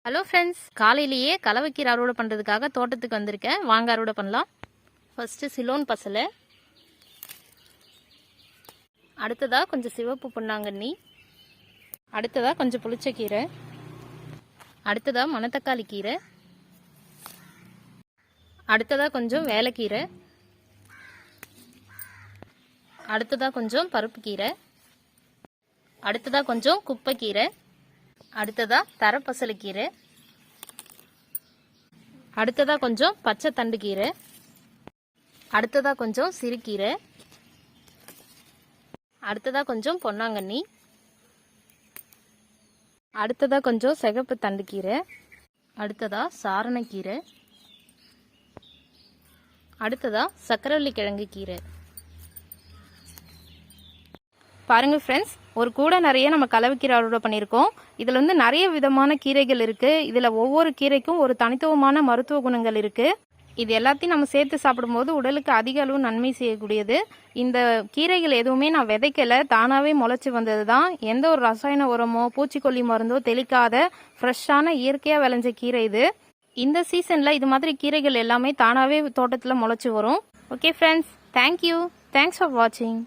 Hello friends, காலையிலேயே கலவைக்கீரை அறுவடை பண்ணுறதுக்காக தோட்டத்துக்கு வந்திருக்கேன். வாங்க அறுவடை பண்ணலாம். ஃபஸ்ட்டு சிலோன் பசலை, அடுத்ததாக கொஞ்சம் சிவப்பு பொன்னாங்கண்ணி, அடுத்ததாக கொஞ்சம் புளிச்சக்கீரை, அடுத்ததாக மணத்தக்காளி கீரை, அடுத்ததாக கொஞ்சம் வேலைக்கீரை, அடுத்ததாக கொஞ்சம் பருப்பு கீரை, அடுத்ததாக கொஞ்சம் குப்பைக்கீரை, அடுத்ததா தரப்பசலைக்கீரை, அடுத்ததா கொஞ்சம் பச்சை தண்டு கீரை, அடுத்ததா கொஞ்சம் சிறுகீரை, அடுத்ததா கொஞ்சம் பொன்னாங்கண்ணி, அடுத்ததா கொஞ்சம் சிகப்பு தண்டு கீரை, அடுத்ததா சாரணக்கீரை, அடுத்ததா சக்கரவள்ளி கிழங்கு கீரை. பாருங்க ஃப்ரெண்ட்ஸ், ஒரு கூட நிறைய நம்ம கலவைக்கீரை அறுவடை பண்ணியிருக்கோம். இதில் வந்து நிறைய விதமான கீரைகள் இருக்குது. இதில் ஒவ்வொரு கீரைக்கும் ஒரு தனித்துவமான மருத்துவ குணங்கள் இருக்குது. இது எல்லாத்தையும் நம்ம சேர்த்து சாப்பிடும்போது உடலுக்கு அதிக அளவு நன்மை செய்யக்கூடியது. இந்த கீரைகள் எதுவுமே நான் விதைக்கலை, தானாகவே முளைச்சி வந்தது தான். எந்த ஒரு ரசாயன உரமோ பூச்சிக்கொல்லி மருந்தோ தெளிக்காத ஃப்ரெஷ்ஷான இயற்கையாக விளைஞ்ச கீரை இது. இந்த சீசனில் இது மாதிரி கீரைகள் எல்லாமே தானாகவே தோட்டத்தில் முளைச்சி வரும். Okay friends, thank you. Thanks for வாட்சிங்.